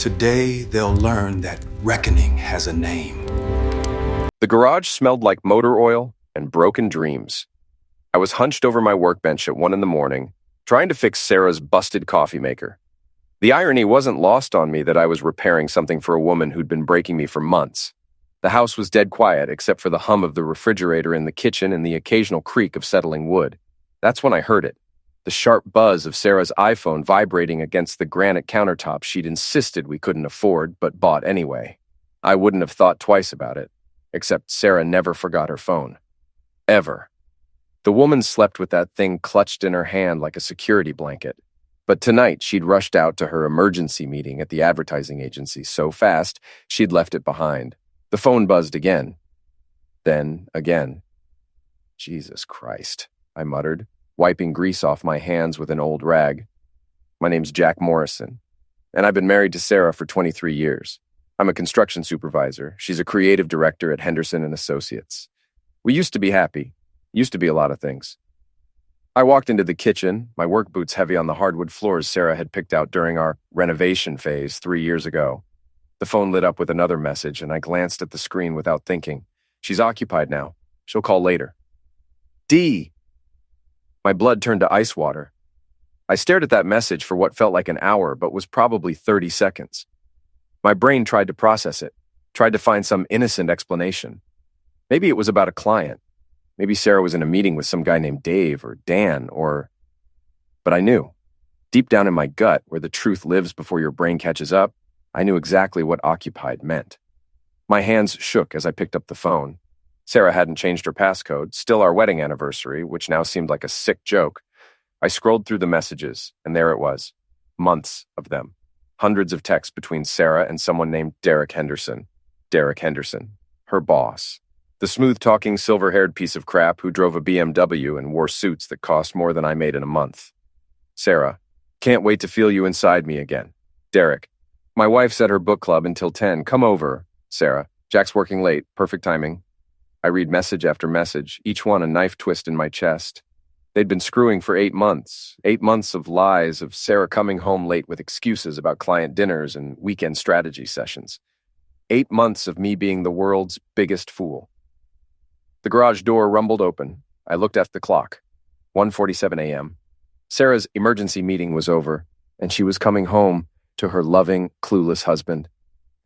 Today, they'll learn that reckoning has a name. The garage smelled like motor oil and broken dreams. I was hunched over my workbench at 1 a.m, trying to fix Sarah's busted coffee maker. The irony wasn't lost on me that I was repairing something for a woman who'd been breaking me for months. The house was dead quiet except for the hum of the refrigerator in the kitchen and the occasional creak of settling wood. That's when I heard it. The sharp buzz of Sarah's iPhone vibrating against the granite countertop she'd insisted we couldn't afford, but bought anyway. I wouldn't have thought twice about it, except Sarah never forgot her phone. Ever. The woman slept with that thing clutched in her hand like a security blanket. But tonight she'd rushed out to her emergency meeting at the advertising agency so fast she'd left it behind. The phone buzzed again. Then again. Jesus Christ, I muttered, wiping grease off my hands with an old rag. My name's Jack Morrison, and I've been married to Sarah for 23 years. I'm a construction supervisor. She's a creative director at Henderson & Associates. We used to be happy. Used to be a lot of things. I walked into the kitchen, my work boots heavy on the hardwood floors Sarah had picked out during our renovation phase 3 years ago. The phone lit up with another message, and I glanced at the screen without thinking. She's occupied now. She'll call later. D. My blood turned to ice water. I stared at that message for what felt like an hour, but was probably 30 seconds. My brain tried to process it, tried to find some innocent explanation. Maybe it was about a client. Maybe Sarah was in a meeting with some guy named Dave or Dan But I knew. Deep down in my gut, where the truth lives before your brain catches up, I knew exactly what occupied meant. My hands shook as I picked up the phone. Sarah hadn't changed her passcode, still our wedding anniversary, which now seemed like a sick joke. I scrolled through the messages, and there it was. Months of them. Hundreds of texts between Sarah and someone named Derek Henderson. Derek Henderson, her boss. The smooth-talking, silver-haired piece of crap who drove a BMW and wore suits that cost more than I made in a month. Sarah, can't wait to feel you inside me again. Derek, my wife's at her book club until 10. Come over. Sarah, Jack's working late. Perfect timing. I read message after message, each one a knife twist in my chest. They'd been screwing for 8 months. 8 months of lies, of Sarah coming home late with excuses about client dinners and weekend strategy sessions. 8 months of me being the world's biggest fool. The garage door rumbled open. I looked at the clock. 1:47 a.m. Sarah's emergency meeting was over, and she was coming home to her loving, clueless husband.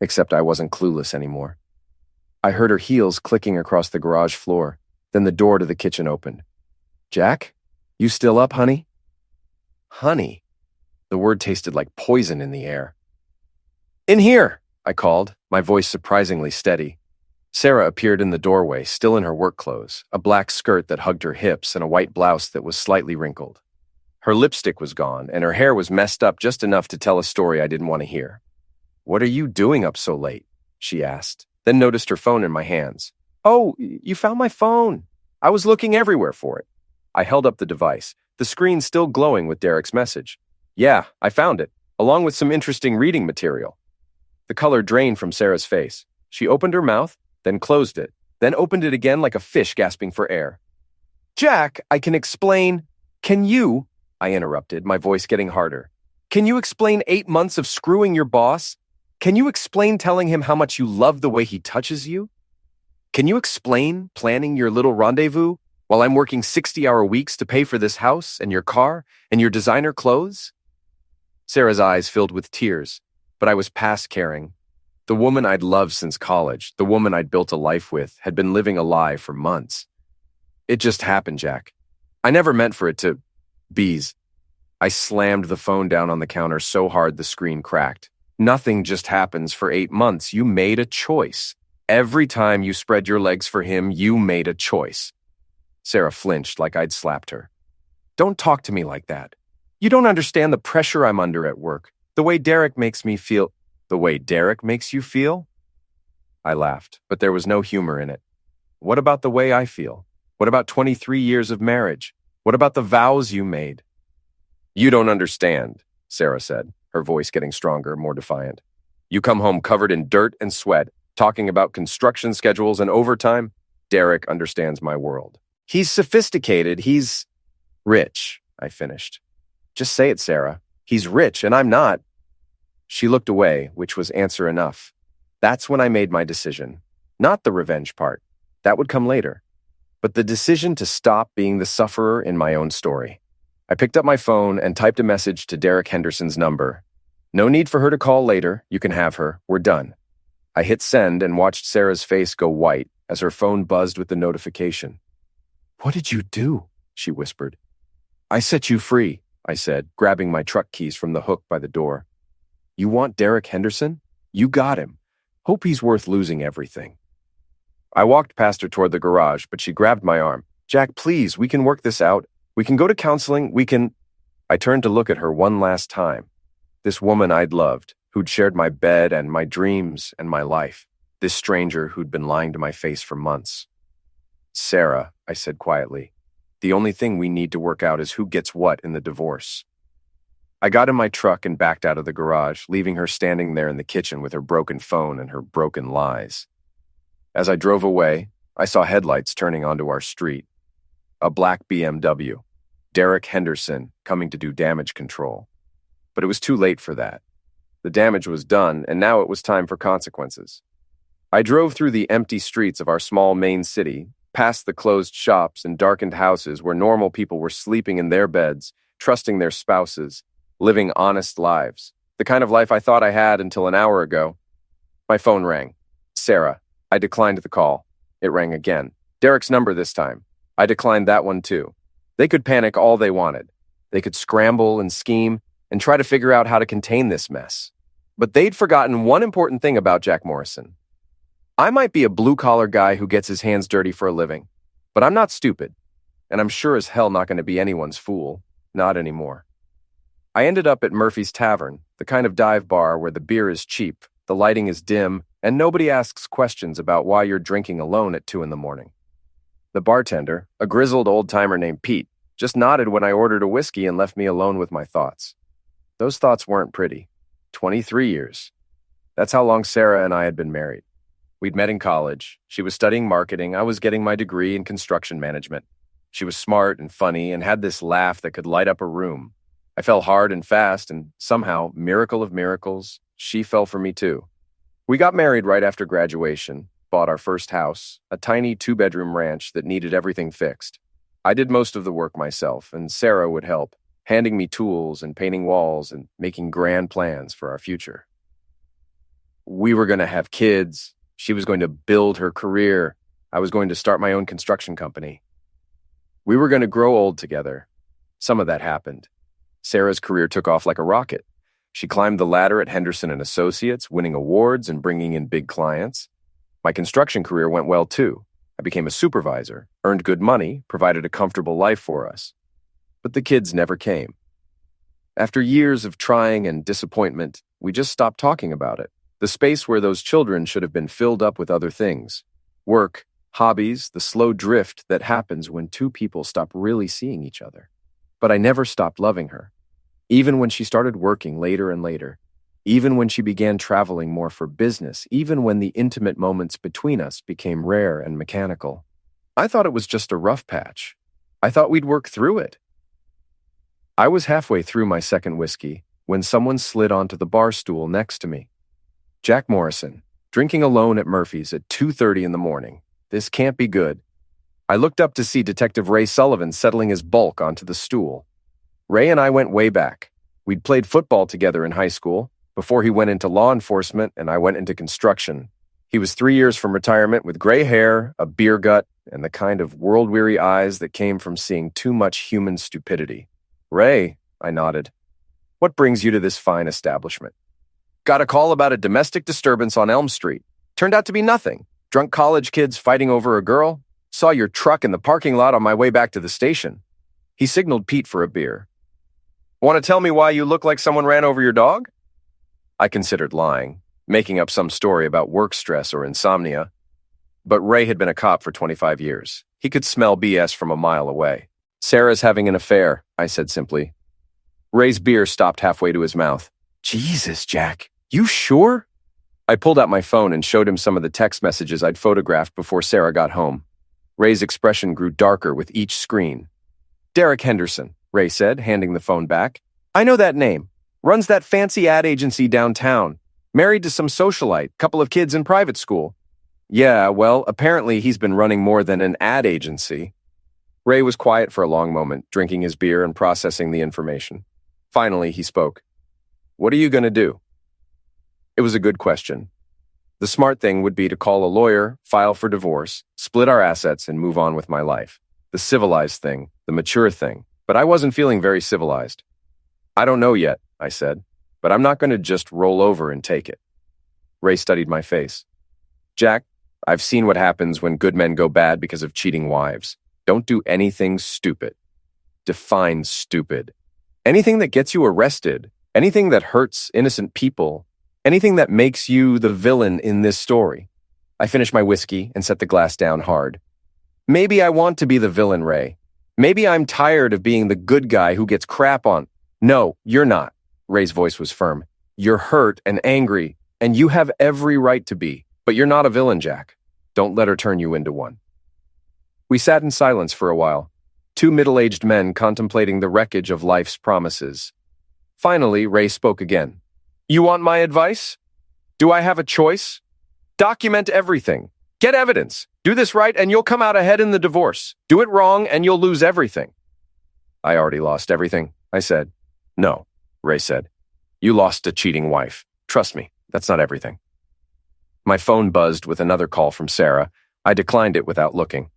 Except I wasn't clueless anymore. I heard her heels clicking across the garage floor. Then the door to the kitchen opened. Jack? You still up, honey? Honey? The word tasted like poison in the air. In here, I called, my voice surprisingly steady. Sarah appeared in the doorway, still in her work clothes, a black skirt that hugged her hips and a white blouse that was slightly wrinkled. Her lipstick was gone, and her hair was messed up just enough to tell a story I didn't want to hear. What are you doing up so late? She asked, then noticed her phone in my hands. Oh, you found my phone. I was looking everywhere for it. I held up the device, the screen still glowing with Derek's message. Yeah, I found it, along with some interesting reading material. The color drained from Sarah's face. She opened her mouth, then closed it, then opened it again like a fish gasping for air. Jack, I can explain. Can you? I interrupted, my voice getting harder. Can you explain 8 months of screwing your boss? Can you explain telling him how much you love the way he touches you? Can you explain planning your little rendezvous while I'm working 60-hour weeks to pay for this house and your car and your designer clothes? Sarah's eyes filled with tears, but I was past caring. The woman I'd loved since college, the woman I'd built a life with, had been living a lie for months. It just happened, Jack. I never meant for it to... Bees. I slammed the phone down on the counter so hard the screen cracked. Nothing just happens for 8 months. You made a choice. Every time you spread your legs for him, you made a choice. Sarah flinched like I'd slapped her. Don't talk to me like that. You don't understand the pressure I'm under at work. The way Derek makes me feel... The way Derek makes you feel? I laughed, but there was no humor in it. What about the way I feel? What about 23 years of marriage? What about the vows you made? You don't understand, Sarah said, her voice getting stronger, more defiant. You come home covered in dirt and sweat, talking about construction schedules and overtime. Derek understands my world. He's sophisticated. He's rich, I finished. Just say it, Sarah. He's rich and I'm not. She looked away, which was answer enough. That's when I made my decision. Not the revenge part. That would come later. But the decision to stop being the sufferer in my own story. I picked up my phone and typed a message to Derek Henderson's number. No need for her to call later. You can have her. We're done. I hit send and watched Sarah's face go white as her phone buzzed with the notification. "What did you do?" she whispered. "I set you free," I said, grabbing my truck keys from the hook by the door. "You want Derek Henderson? You got him. Hope he's worth losing everything." I walked past her toward the garage, but she grabbed my arm. "Jack, please, we can work this out. We can go to counseling. We can—" I turned to look at her one last time. This woman I'd loved, who'd shared my bed and my dreams and my life. This stranger who'd been lying to my face for months. "Sarah," I said quietly, "the only thing we need to work out is who gets what in the divorce." I got in my truck and backed out of the garage, leaving her standing there in the kitchen with her broken phone and her broken lies. As I drove away, I saw headlights turning onto our street. A black BMW. Derek Henderson coming to do damage control. But it was too late for that. The damage was done, and now it was time for consequences. I drove through the empty streets of our small main city, past the closed shops and darkened houses where normal people were sleeping in their beds, trusting their spouses, living honest lives. The kind of life I thought I had until an hour ago. My phone rang. Sarah. I declined the call. It rang again. Derek's number this time. I declined that one too. They could panic all they wanted. They could scramble and scheme and try to figure out how to contain this mess. But they'd forgotten one important thing about Jack Morrison. I might be a blue-collar guy who gets his hands dirty for a living, but I'm not stupid, and I'm sure as hell not going to be anyone's fool. Not anymore. I ended up at Murphy's Tavern, the kind of dive bar where the beer is cheap, the lighting is dim, and nobody asks questions about why you're drinking alone at 2 a.m. The bartender, a grizzled old-timer named Pete, just nodded when I ordered a whiskey and left me alone with my thoughts. Those thoughts weren't pretty. 23 years. That's how long Sarah and I had been married. We'd met in college. She was studying marketing. I was getting my degree in construction management. She was smart and funny and had this laugh that could light up a room. I fell hard and fast, and somehow, miracle of miracles, she fell for me too. We got married right after graduation, bought our first house, a tiny 2-bedroom ranch that needed everything fixed. I did most of the work myself, and Sarah would help, handing me tools and painting walls and making grand plans for our future. We were going to have kids. She was going to build her career. I was going to start my own construction company. We were going to grow old together. Some of that happened. Sarah's career took off like a rocket. She climbed the ladder at Henderson & Associates, winning awards and bringing in big clients. My construction career went well too. I became a supervisor, earned good money, provided a comfortable life for us. But the kids never came. After years of trying and disappointment, we just stopped talking about it. The space where those children should have been filled up with other things. Work, hobbies, the slow drift that happens when two people stop really seeing each other. But I never stopped loving her. Even when she started working later and later, even when she began traveling more for business, even when the intimate moments between us became rare and mechanical. I thought it was just a rough patch. I thought we'd work through it. I was halfway through my second whiskey when someone slid onto the bar stool next to me. Jack Morrison, drinking alone at Murphy's at 2:30 in the morning. This can't be good. I looked up to see Detective Ray Sullivan settling his bulk onto the stool. Ray and I went way back. We'd played football together in high school, before he went into law enforcement and I went into construction. He was 3 years from retirement with gray hair, a beer gut, and the kind of world-weary eyes that came from seeing too much human stupidity. Ray, I nodded. What brings you to this fine establishment? Got a call about a domestic disturbance on Elm Street. Turned out to be nothing. Drunk college kids fighting over a girl. Saw your truck in the parking lot on my way back to the station. He signaled Pete for a beer. Want to tell me why you look like someone ran over your dog? I considered lying, making up some story about work stress or insomnia. But Ray had been a cop for 25 years. He could smell BS from a mile away. Sarah's having an affair, I said simply. Ray's beer stopped halfway to his mouth. Jesus, Jack, you sure? I pulled out my phone and showed him some of the text messages I'd photographed before Sarah got home. Ray's expression grew darker with each screen. Derek Henderson, Ray said, handing the phone back. I know that name. Runs that fancy ad agency downtown. Married to some socialite, couple of kids in private school. Yeah, well, apparently he's been running more than an ad agency. Ray was quiet for a long moment, drinking his beer and processing the information. Finally, he spoke. What are you going to do? It was a good question. The smart thing would be to call a lawyer, file for divorce, split our assets, and move on with my life. The civilized thing, the mature thing. But I wasn't feeling very civilized. I don't know yet, I said, but I'm not going to just roll over and take it. Ray studied my face. Jack, I've seen what happens when good men go bad because of cheating wives. Don't do anything stupid. Define stupid. Anything that gets you arrested, anything that hurts innocent people, anything that makes you the villain in this story. I finished my whiskey and set the glass down hard. Maybe I want to be the villain, Ray. Maybe I'm tired of being the good guy who gets crap on. No, you're not. Ray's voice was firm. You're hurt and angry, and you have every right to be. But you're not a villain, Jack. Don't let her turn you into one. We sat in silence for a while, two middle-aged men contemplating the wreckage of life's promises. Finally, Ray spoke again. You want my advice? Do I have a choice? Document everything. Get evidence. Do this right and you'll come out ahead in the divorce. Do it wrong and you'll lose everything. I already lost everything, I said. No, Ray said. You lost a cheating wife. Trust me, that's not everything. My phone buzzed with another call from Sarah. I declined it without looking.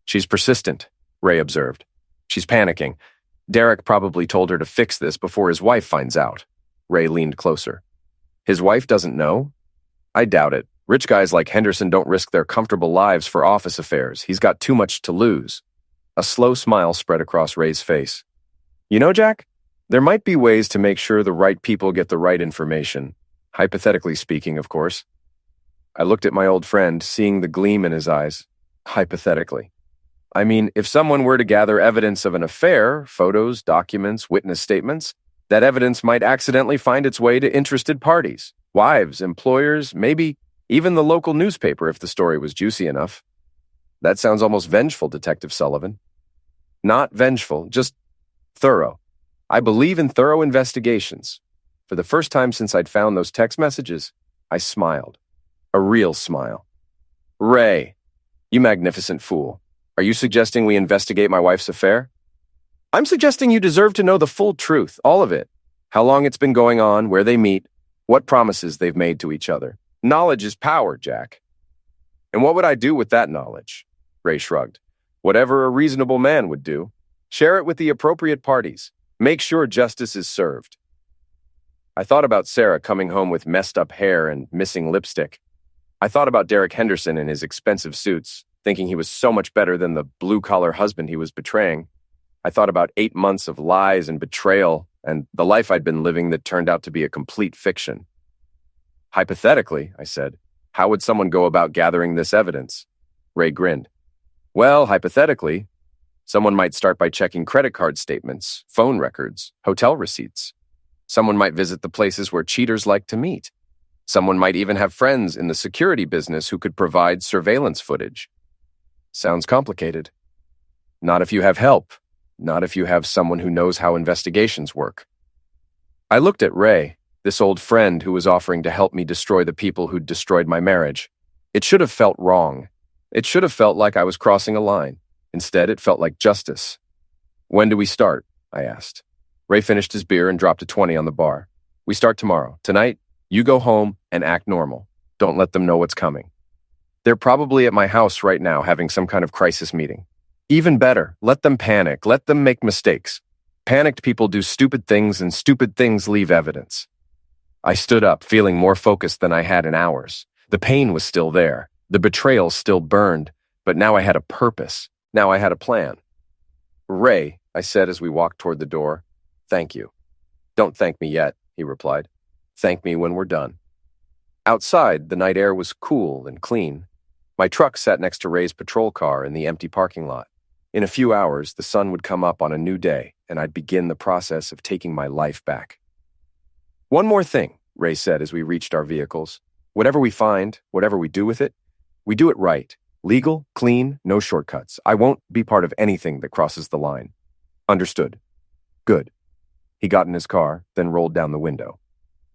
She's persistent, Ray observed. She's panicking. Derek probably told her to fix this before his wife finds out. Ray leaned closer. His wife doesn't know? I doubt it. Rich guys like Henderson don't risk their comfortable lives for office affairs. He's got too much to lose. A slow smile spread across Ray's face. You know, Jack, there might be ways to make sure the right people get the right information. Hypothetically speaking, of course. I looked at my old friend, seeing the gleam in his eyes. Hypothetically. I mean, if someone were to gather evidence of an affair, photos, documents, witness statements, that evidence might accidentally find its way to interested parties, wives, employers, maybe even the local newspaper if the story was juicy enough. That sounds almost vengeful, Detective Sullivan. Not vengeful, just thorough. I believe in thorough investigations. For the first time since I'd found those text messages, I smiled. A real smile. Ray, you magnificent fool. Are you suggesting we investigate my wife's affair? I'm suggesting you deserve to know the full truth, all of it. How long it's been going on, where they meet, what promises they've made to each other. Knowledge is power, Jack. And what would I do with that knowledge? Ray shrugged. Whatever a reasonable man would do. Share it with the appropriate parties. Make sure justice is served. I thought about Sarah coming home with messed up hair and missing lipstick. I thought about Derek Henderson in his expensive suits, thinking he was so much better than the blue-collar husband he was betraying. I thought about 8 months of lies and betrayal and the life I'd been living that turned out to be a complete fiction. Hypothetically, I said, how would someone go about gathering this evidence? Ray grinned. Well, hypothetically, someone might start by checking credit card statements, phone records, hotel receipts. Someone might visit the places where cheaters like to meet. Someone might even have friends in the security business who could provide surveillance footage. Sounds complicated. Not if you have help. Not if you have someone who knows how investigations work. I looked at Ray, this old friend who was offering to help me destroy the people who'd destroyed my marriage. It should have felt wrong. It should have felt like I was crossing a line. Instead, it felt like justice. When do we start? I asked. Ray finished his beer and dropped a 20 on the bar. We start tomorrow. Tonight, you go home and act normal. Don't let them know what's coming. They're probably at my house right now having some kind of crisis meeting. Even better, let them panic. Let them make mistakes. Panicked people do stupid things and stupid things leave evidence. I stood up, feeling more focused than I had in hours. The pain was still there. The betrayal still burned. But now I had a purpose. Now I had a plan. Ray, I said as we walked toward the door, thank you. Don't thank me yet, he replied. Thank me when we're done. Outside, the night air was cool and clean. My truck sat next to Ray's patrol car in the empty parking lot. In a few hours, the sun would come up on a new day, and I'd begin the process of taking my life back. One more thing, Ray said as we reached our vehicles. Whatever we find, whatever we do with it, we do it right. Legal, clean, no shortcuts. I won't be part of anything that crosses the line. Understood. Good. He got in his car, then rolled down the window.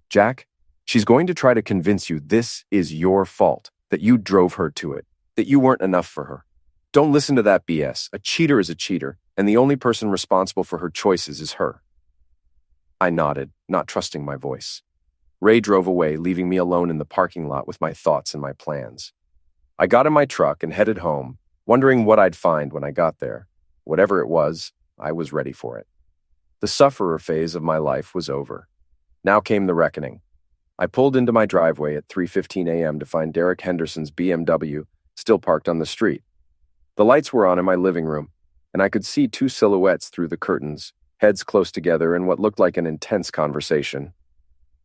Jack, she's going to try to convince you this is your fault, that you drove her to it, that you weren't enough for her. Don't listen to that BS. A cheater is a cheater, and the only person responsible for her choices is her. I nodded, not trusting my voice. Ray drove away, leaving me alone in the parking lot with my thoughts and my plans. I got in my truck and headed home, wondering what I'd find when I got there. Whatever it was, I was ready for it. The sufferer phase of my life was over. Now came the reckoning. I pulled into my driveway at 3:15 a.m. to find Derek Henderson's BMW still parked on the street. The lights were on in my living room, and I could see two silhouettes through the curtains, heads close together in what looked like an intense conversation.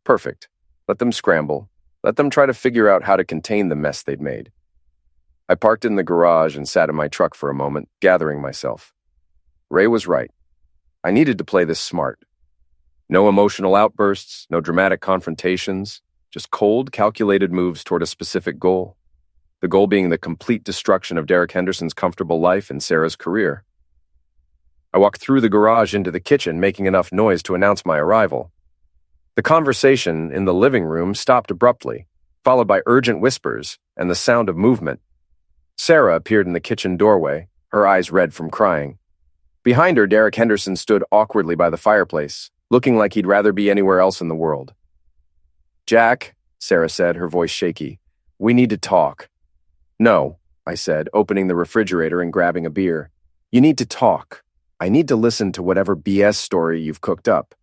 Perfect. Let them scramble. Let them try to figure out how to contain the mess they'd made. I parked in the garage and sat in my truck for a moment, gathering myself. Ray was right. I needed to play this smart. No emotional outbursts, no dramatic confrontations, just cold, calculated moves toward a specific goal. The goal being the complete destruction of Derek Henderson's comfortable life and Sarah's career. I walked through the garage into the kitchen, making enough noise to announce my arrival. The conversation in the living room stopped abruptly, followed by urgent whispers and the sound of movement. Sarah appeared in the kitchen doorway, her eyes red from crying. Behind her, Derek Henderson stood awkwardly by the fireplace, looking like he'd rather be anywhere else in the world. "Jack," Sarah said, her voice shaky, "we need to talk." "No," I said, opening the refrigerator and grabbing a beer. "You need to talk. I need to listen to whatever BS story you've cooked up."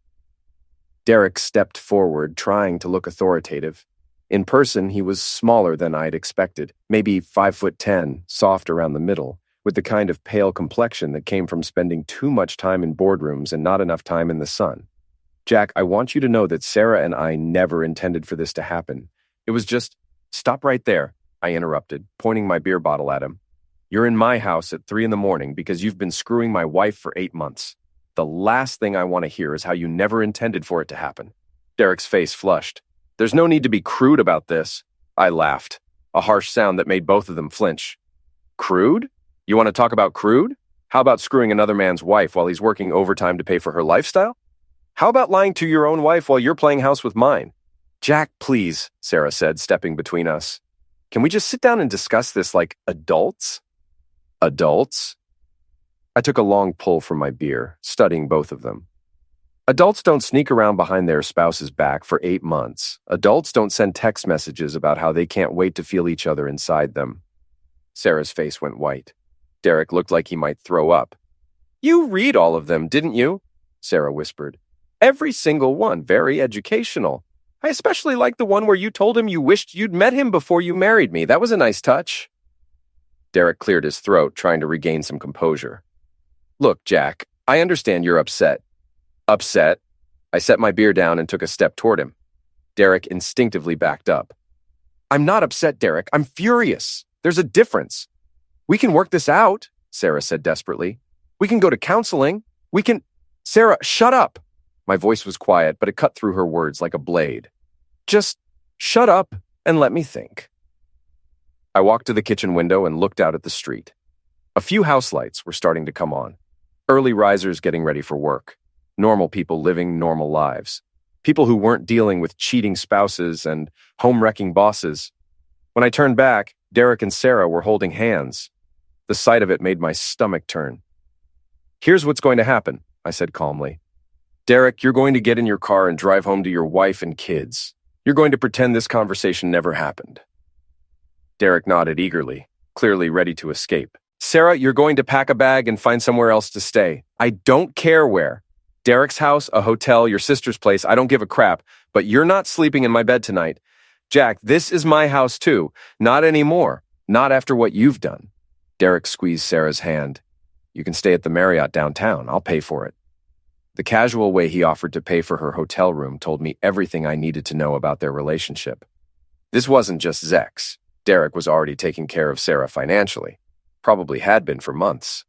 Derek stepped forward, trying to look authoritative. In person, he was smaller than I'd expected, maybe 5'10", soft around the middle, with the kind of pale complexion that came from spending too much time in boardrooms and not enough time in the sun. "Jack, I want you to know that Sarah and I never intended for this to happen. It was just—" "Stop right there," I interrupted, pointing my beer bottle at him. "You're in my house at 3 a.m. because you've been screwing my wife for 8 months. The last thing I want to hear is how you never intended for it to happen." Derek's face flushed. "There's no need to be crude about this." I laughed, a harsh sound that made both of them flinch. "Crude? You want to talk about crude? How about screwing another man's wife while he's working overtime to pay for her lifestyle? How about lying to your own wife while you're playing house with mine?" "Jack, please," Sarah said, stepping between us. "Can we just sit down and discuss this like adults?" "Adults?" I took a long pull from my beer, studying both of them. Adults don't sneak around behind their spouse's back for 8 months. Adults don't send text messages about how they can't wait to feel each other inside them. Sarah's face went white. Derek looked like he might throw up. "You read all of them, didn't you?" Sarah whispered. "Every single one, very educational. I especially like the one where you told him you wished you'd met him before you married me. That was a nice touch." Derek cleared his throat, trying to regain some composure. "Look, Jack, I understand you're upset." "Upset?" I set my beer down and took a step toward him. Derek instinctively backed up. "I'm not upset, Derek. I'm furious. There's a difference. We can work this out," Sarah said desperately. "We can go to counseling. We can—" "Sarah, shut up!" My voice was quiet, but it cut through her words like a blade. "Just shut up and let me think." I walked to the kitchen window and looked out at the street. A few house lights were starting to come on. Early risers getting ready for work. Normal people living normal lives. People who weren't dealing with cheating spouses and home-wrecking bosses. When I turned back, Derek and Sarah were holding hands. The sight of it made my stomach turn. "Here's what's going to happen," I said calmly. "Derek, you're going to get in your car and drive home to your wife and kids. You're going to pretend this conversation never happened." Derek nodded eagerly, clearly ready to escape. "Sarah, you're going to pack a bag and find somewhere else to stay. I don't care where. Derek's house, a hotel, your sister's place, I don't give a crap, but you're not sleeping in my bed tonight. Jack, this is my house too. Not anymore. Not after what you've done." Derek squeezed Sarah's hand. "You can stay at the Marriott downtown. I'll pay for it." The casual way he offered to pay for her hotel room told me everything I needed to know about their relationship. This wasn't just Zex. Derek was already taking care of Sarah financially. Probably had been for months.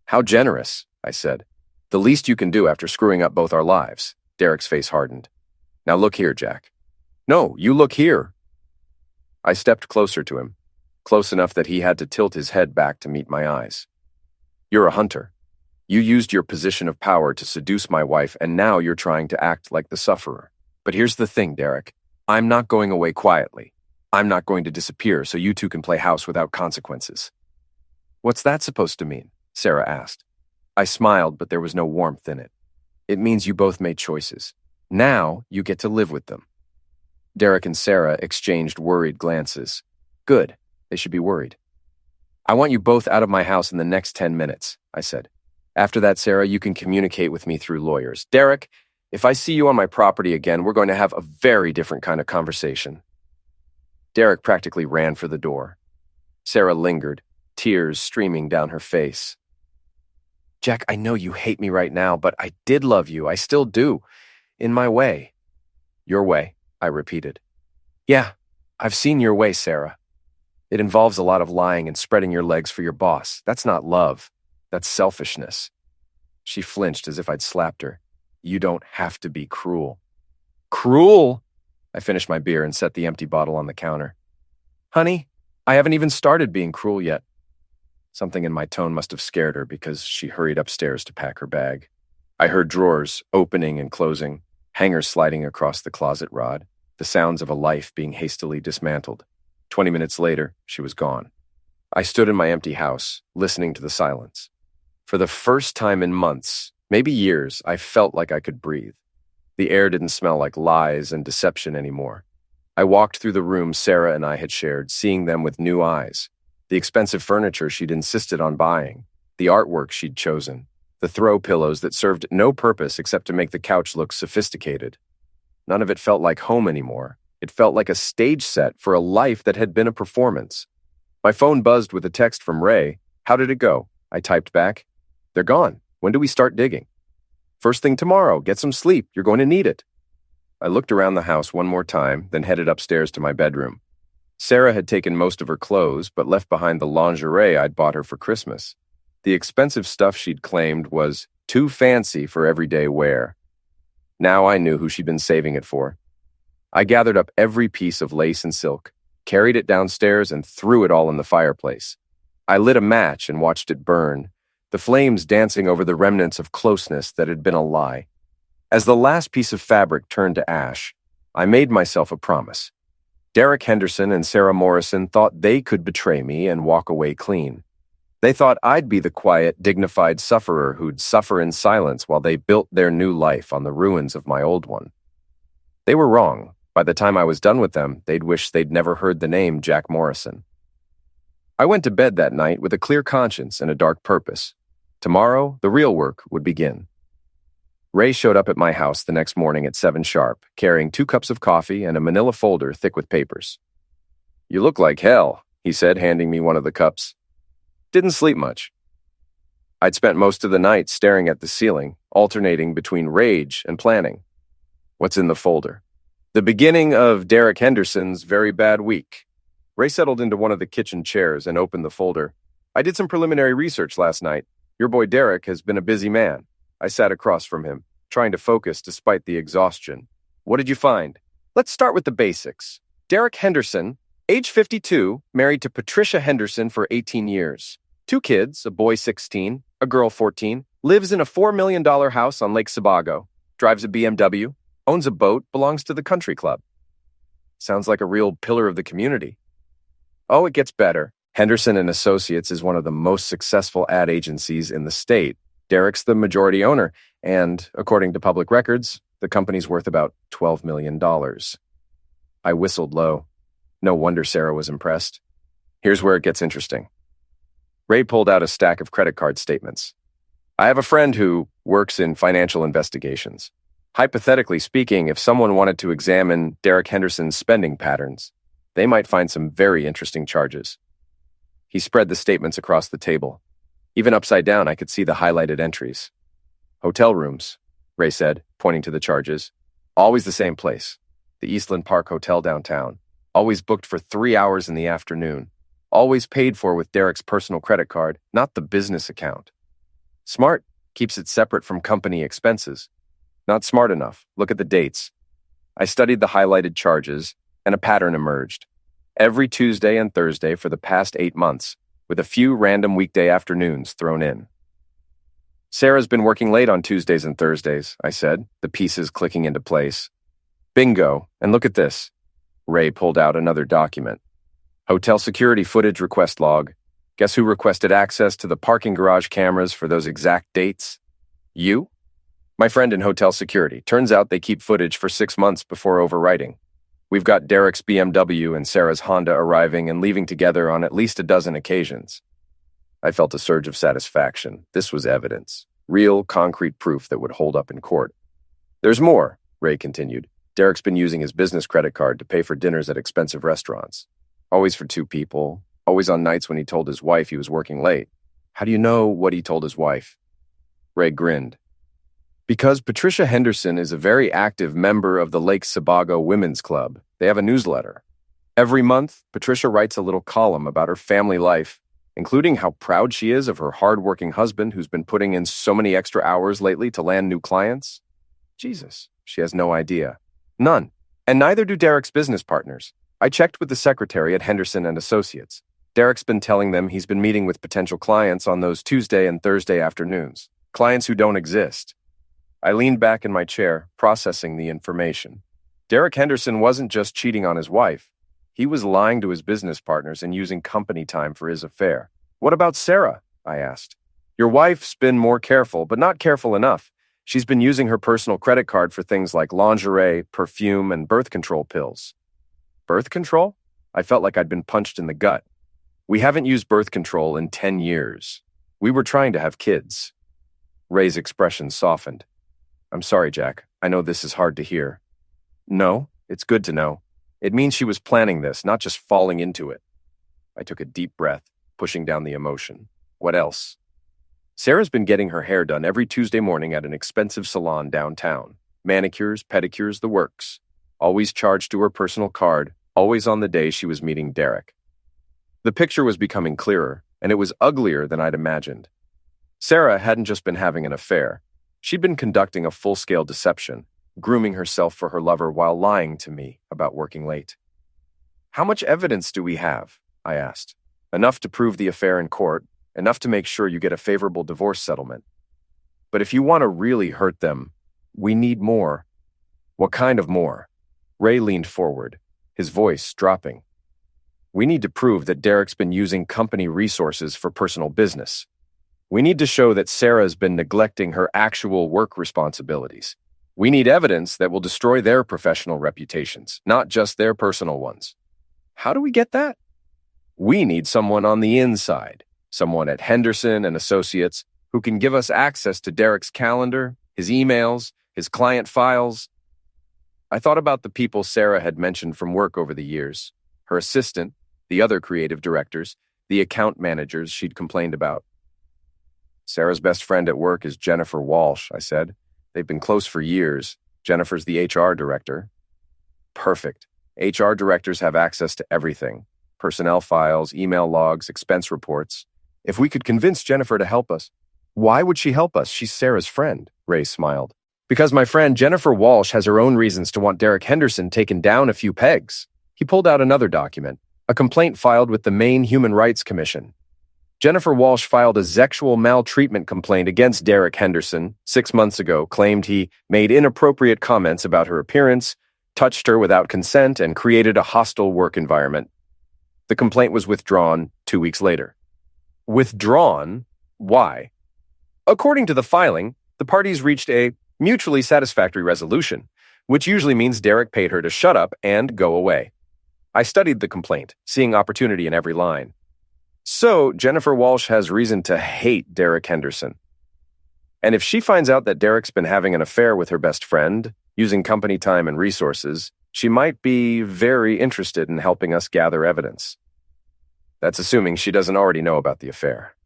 "How generous," I said. "The least you can do after screwing up both our lives." Derek's face hardened. "Now look here, Jack." "No, you look here." I stepped closer to him, close enough that he had to tilt his head back to meet my eyes. "You're a hunter. You used your position of power to seduce my wife, and now you're trying to act like the sufferer. But here's the thing, Derek. I'm not going away quietly. I'm not going to disappear so you two can play house without consequences. What's that supposed to mean? Sarah asked. I smiled, but there was no warmth in it. It means you both made choices. Now you get to live with them. Derek and Sarah exchanged worried glances. Good. They should be worried. I want you both out of my house in the next 10 minutes, I said. After that, Sarah, you can communicate with me through lawyers. Derek, if I see you on my property again, we're going to have a very different kind of conversation. Derek practically ran for the door. Sarah lingered, tears streaming down her face. Jack, I know you hate me right now, but I did love you. I still do. In my way. Your way, I repeated. Yeah, I've seen your way, Sarah. It involves a lot of lying and spreading your legs for your boss. That's not love. That's selfishness. She flinched as if I'd slapped her. You don't have to be cruel. Cruel? I finished my beer and set the empty bottle on the counter. Honey, I haven't even started being cruel yet. Something in my tone must have scared her because she hurried upstairs to pack her bag. I heard drawers opening and closing, hangers sliding across the closet rod, the sounds of a life being hastily dismantled. 20 minutes later, she was gone. I stood in my empty house, listening to the silence. For the first time in months, maybe years, I felt like I could breathe. The air didn't smell like lies and deception anymore. I walked through the rooms Sarah and I had shared, seeing them with new eyes. The expensive furniture she'd insisted on buying, the artwork she'd chosen, the throw pillows that served no purpose except to make the couch look sophisticated. None of it felt like home anymore. It felt like a stage set for a life that had been a performance. My phone buzzed with a text from Ray. How did it go? I typed back. They're gone. When do we start digging? First thing tomorrow. Get some sleep. You're going to need it. I looked around the house one more time, then headed upstairs to my bedroom. Sarah had taken most of her clothes, but left behind the lingerie I'd bought her for Christmas. The expensive stuff she'd claimed was too fancy for everyday wear. Now I knew who she'd been saving it for. I gathered up every piece of lace and silk, carried it downstairs, and threw it all in the fireplace. I lit a match and watched it burn, the flames dancing over the remnants of closeness that had been a lie. As the last piece of fabric turned to ash, I made myself a promise. Derek Henderson and Sarah Morrison thought they could betray me and walk away clean. They thought I'd be the quiet, dignified sufferer who'd suffer in silence while they built their new life on the ruins of my old one. They were wrong. By the time I was done with them, they'd wish they'd never heard the name Jack Morrison. I went to bed that night with a clear conscience and a dark purpose. Tomorrow, the real work would begin. Ray showed up at my house the next morning at 7 sharp, carrying 2 cups of coffee and a manila folder thick with papers. You look like hell, he said, handing me one of the cups. Didn't sleep much. I'd spent most of the night staring at the ceiling, alternating between rage and planning. What's in the folder? The beginning of Derek Henderson's very bad week. Ray settled into one of the kitchen chairs and opened the folder. I did some preliminary research last night. Your boy Derek has been a busy man. I sat across from him, trying to focus despite the exhaustion. What did you find? Let's start with the basics. Derek Henderson, age 52, married to Patricia Henderson for 18 years. 2 kids, a boy 16, a girl 14, lives in a $4 million house on Lake Sebago, drives a BMW, owns a boat, belongs to the country club. Sounds like a real pillar of the community. Oh, it gets better. Henderson and Associates is one of the most successful ad agencies in the state. Derek's the majority owner, and, according to public records, the company's worth about $12 million. I whistled low. No wonder Sarah was impressed. Here's where it gets interesting. Ray pulled out a stack of credit card statements. I have a friend who works in financial investigations. Hypothetically speaking, if someone wanted to examine Derek Henderson's spending patterns, they might find some very interesting charges. He spread the statements across the table. Even upside down, I could see the highlighted entries. Hotel rooms, Ray said, pointing to the charges. Always the same place, the Eastland Park Hotel downtown. Always booked for 3 hours in the afternoon. Always paid for with Derek's personal credit card, not the business account. Smart, keeps it separate from company expenses. Not smart enough. Look at the dates. I studied the highlighted charges, and a pattern emerged. Every Tuesday and Thursday for the past 8 months, with a few random weekday afternoons thrown in. Sarah's been working late on Tuesdays and Thursdays, I said, the pieces clicking into place. Bingo, and look at this. Ray pulled out another document. Hotel security footage request log. Guess who requested access to the parking garage cameras for those exact dates? You? My friend in hotel security. Turns out they keep footage for 6 months before overwriting. We've got Derek's BMW and Sarah's Honda arriving and leaving together on at least a dozen occasions. I felt a surge of satisfaction. This was evidence. Real, concrete proof that would hold up in court. There's more, Ray continued. Derek's been using his business credit card to pay for dinners at expensive restaurants. Always for 2 people. Always on nights when he told his wife he was working late. How do you know what he told his wife? Ray grinned. Because Patricia Henderson is a very active member of the Lake Sebago Women's Club. They have a newsletter. Every month, Patricia writes a little column about her family life, including how proud she is of her hard-working husband who's been putting in so many extra hours lately to land new clients. Jesus, she has no idea. None. And neither do Derek's business partners. I checked with the secretary at Henderson and Associates. Derek's been telling them he's been meeting with potential clients on those Tuesday and Thursday afternoons. Clients who don't exist. I leaned back in my chair, processing the information. Derek Henderson wasn't just cheating on his wife. He was lying to his business partners and using company time for his affair. What about Sarah? I asked. Your wife's been more careful, but not careful enough. She's been using her personal credit card for things like lingerie, perfume, and birth control pills. Birth control? I felt like I'd been punched in the gut. We haven't used birth control in 10 years. We were trying to have kids. Ray's expression softened. I'm sorry, Jack. I know this is hard to hear. No, it's good to know. It means she was planning this, not just falling into it. I took a deep breath, pushing down the emotion. What else? Sarah's been getting her hair done every Tuesday morning at an expensive salon downtown. Manicures, pedicures, the works. Always charged to her personal card, always on the day she was meeting Derek. The picture was becoming clearer, and it was uglier than I'd imagined. Sarah hadn't just been having an affair. She'd been conducting a full-scale deception, grooming herself for her lover while lying to me about working late. How much evidence do we have? I asked. Enough to prove the affair in court, enough to make sure you get a favorable divorce settlement. But if you want to really hurt them, we need more. What kind of more? Ray leaned forward, his voice dropping. We need to prove that Derek's been using company resources for personal business. We need to show that Sarah's been neglecting her actual work responsibilities. We need evidence that will destroy their professional reputations, not just their personal ones. How do we get that? We need someone on the inside, someone at Henderson and Associates who can give us access to Derek's calendar, his emails, his client files. I thought about the people Sarah had mentioned from work over the years, her assistant, the other creative directors, the account managers she'd complained about. Sarah's best friend at work is Jennifer Walsh, I said. They've been close for years. Jennifer's the HR director. Perfect. HR directors have access to everything. Personnel files, email logs, expense reports. If we could convince Jennifer to help us. Why would she help us? She's Sarah's friend, Ray smiled. Because my friend Jennifer Walsh has her own reasons to want Derek Henderson taken down a few pegs. He pulled out another document, a complaint filed with the Maine Human Rights Commission. Jennifer Walsh filed a sexual maltreatment complaint against Derek Henderson 6 months ago, claimed he made inappropriate comments about her appearance, touched her without consent, and created a hostile work environment. The complaint was withdrawn 2 weeks later. Withdrawn? Why? According to the filing, the parties reached a mutually satisfactory resolution, which usually means Derek paid her to shut up and go away. I studied the complaint, seeing opportunity in every line. So, Jennifer Walsh has reason to hate Derek Henderson. And if she finds out that Derek's been having an affair with her best friend, using company time and resources, she might be very interested in helping us gather evidence. That's assuming she doesn't already know about the affair.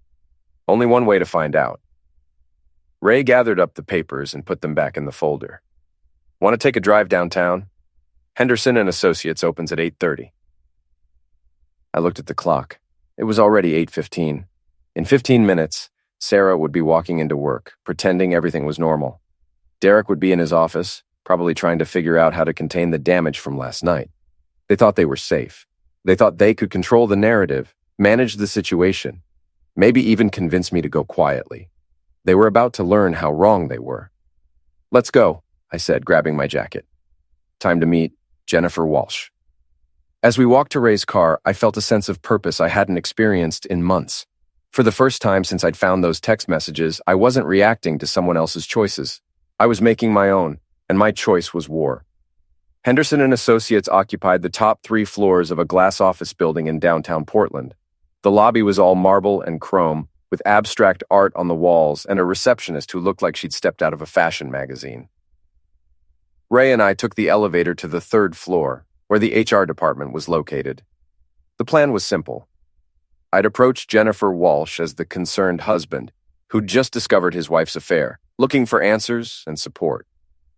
Only one way to find out. Ray gathered up the papers and put them back in the folder. Want to take a drive downtown? Henderson and Associates opens at 8:30. I looked at the clock. It was already 8:15. In 15 minutes, Sarah would be walking into work, pretending everything was normal. Derek would be in his office, probably trying to figure out how to contain the damage from last night. They thought they were safe. They thought they could control the narrative, manage the situation, maybe even convince me to go quietly. They were about to learn how wrong they were. "Let's go," I said, grabbing my jacket. Time to meet Jennifer Walsh. As we walked to Ray's car, I felt a sense of purpose I hadn't experienced in months. For the first time since I'd found those text messages, I wasn't reacting to someone else's choices. I was making my own, and my choice was war. Henderson and Associates occupied the top 3 floors of a glass office building in downtown Portland. The lobby was all marble and chrome, with abstract art on the walls and a receptionist who looked like she'd stepped out of a fashion magazine. Ray and I took the elevator to the 3rd floor, where the HR department was located. The plan was simple. I'd approach Jennifer Walsh as the concerned husband, who'd just discovered his wife's affair, looking for answers and support.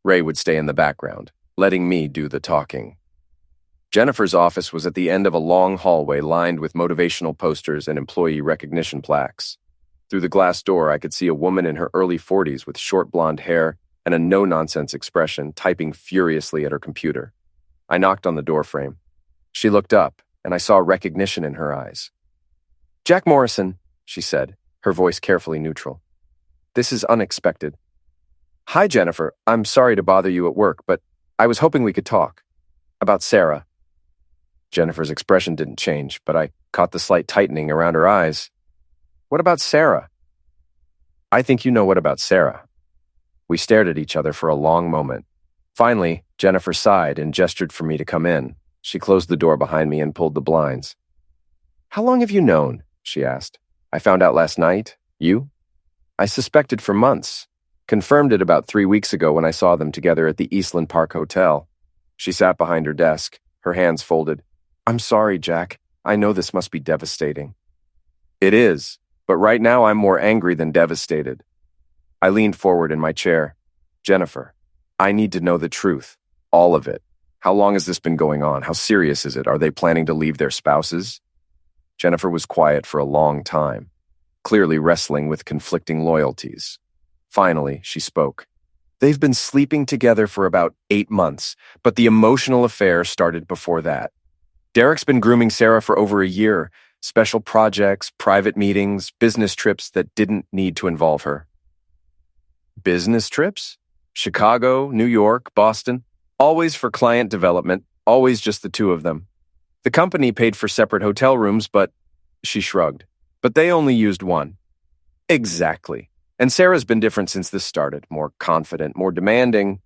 Ray would stay in the background, letting me do the talking. Jennifer's office was at the end of a long hallway lined with motivational posters and employee recognition plaques. Through the glass door, I could see a woman in her early 40s with short blonde hair and a no-nonsense expression, typing furiously at her computer. I knocked on the doorframe. She looked up, and I saw recognition in her eyes. "Jack Morrison," she said, her voice carefully neutral. "This is unexpected." "Hi, Jennifer. I'm sorry to bother you at work, but I was hoping we could talk. About Sarah." Jennifer's expression didn't change, but I caught the slight tightening around her eyes. "What about Sarah?" "I think you know what about Sarah." We stared at each other for a long moment. Finally, Jennifer sighed and gestured for me to come in. She closed the door behind me and pulled the blinds. "How long have you known?" she asked. "I found out last night. You?" "I suspected for months. Confirmed it about 3 weeks ago when I saw them together at the Eastland Park Hotel." She sat behind her desk, her hands folded. "I'm sorry, Jack. I know this must be devastating." "It is, but right now I'm more angry than devastated." I leaned forward in my chair. "Jennifer, I need to know the truth. All of it. How long has this been going on? How serious is it? Are they planning to leave their spouses?" Jennifer was quiet for a long time, clearly wrestling with conflicting loyalties. Finally, she spoke. "They've been sleeping together for about 8 months, but the emotional affair started before that. Derek's been grooming Sarah for over a year. Special projects, private meetings, business trips that didn't need to involve her." "Business trips? Chicago, New York, Boston? Always for client development, always just the 2 of them. The company paid for separate hotel rooms, but..." She shrugged. "But they only used one." "Exactly. And Sarah's been different since this started. More confident, more demanding.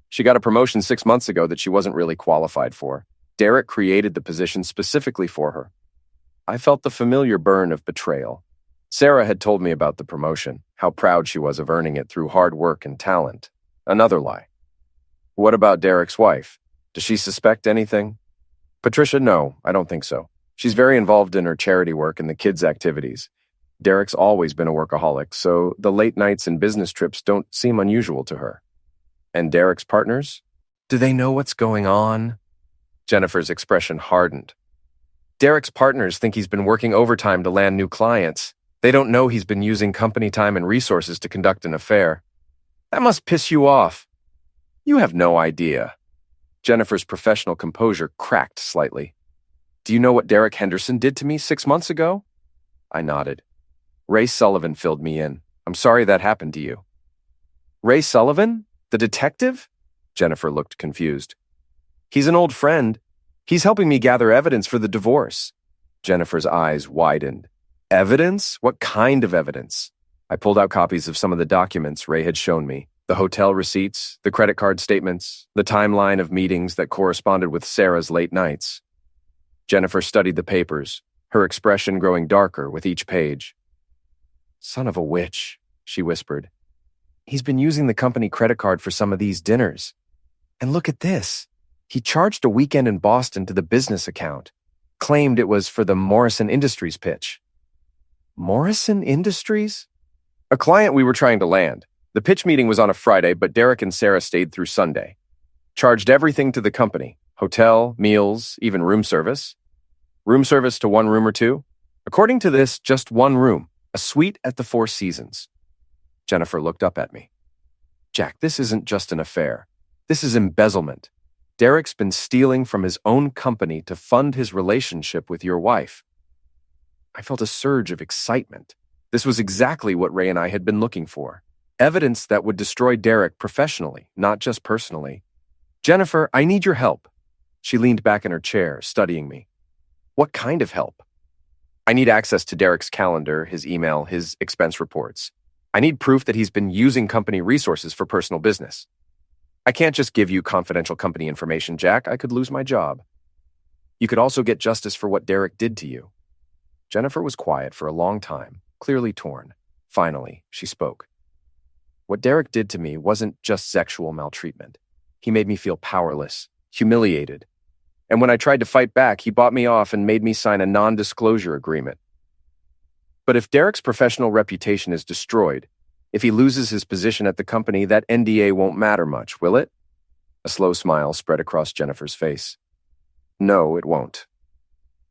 She got a promotion 6 months ago that she wasn't really qualified for. Derek created the position specifically for her." I felt the familiar burn of betrayal. Sarah had told me about the promotion, how proud she was of earning it through hard work and talent. Another lie. "What about Derek's wife? Does she suspect anything?" "Patricia, no, I don't think so. She's very involved in her charity work and the kids' activities. Derek's always been a workaholic, so the late nights and business trips don't seem unusual to her." "And Derek's partners? Do they know what's going on?" Jennifer's expression hardened. "Derek's partners think he's been working overtime to land new clients. They don't know he's been using company time and resources to conduct an affair." "That must piss you off." "You have no idea." Jennifer's professional composure cracked slightly. "Do you know what Derek Henderson did to me 6 months ago?" I nodded. "Ray Sullivan filled me in. I'm sorry that happened to you." "Ray Sullivan? The detective?" Jennifer looked confused. "He's an old friend. He's helping me gather evidence for the divorce." Jennifer's eyes widened. "Evidence? What kind of evidence?" I pulled out copies of some of the documents Ray had shown me. The hotel receipts, the credit card statements, the timeline of meetings that corresponded with Sarah's late nights. Jennifer studied the papers, her expression growing darker with each page. "Son of a witch," she whispered. "He's been using the company credit card for some of these dinners. And look at this. He charged a weekend in Boston to the business account, claimed it was for the Morrison Industries pitch." "Morrison Industries?" "A client we were trying to land. The pitch meeting was on a Friday, but Derek and Sarah stayed through Sunday. Charged everything to the company. Hotel, meals, even room service. Room service to one room or two? According to this, just one room. A suite at the Four Seasons." Jennifer looked up at me. "Jack, this isn't just an affair. This is embezzlement. Derek's been stealing from his own company to fund his relationship with your wife." I felt a surge of excitement. This was exactly what Ray and I had been looking for. Evidence that would destroy Derek professionally, not just personally. Jennifer, I need your help. She leaned back in her chair, studying me. What kind of help? I need access to Derek's calendar, his email, his expense reports. I need proof that he's been using company resources for personal business. I can't just give you confidential company information, Jack. I could lose my job. You could also get justice for what Derek did to you. Jennifer was quiet for a long time, clearly torn. Finally, she spoke. What Derek did to me wasn't just sexual maltreatment. He made me feel powerless, humiliated. And when I tried to fight back, he bought me off and made me sign a non-disclosure agreement. But if Derek's professional reputation is destroyed, if he loses his position at the company, that NDA won't matter much, will it? A slow smile spread across Jennifer's face. No, it won't.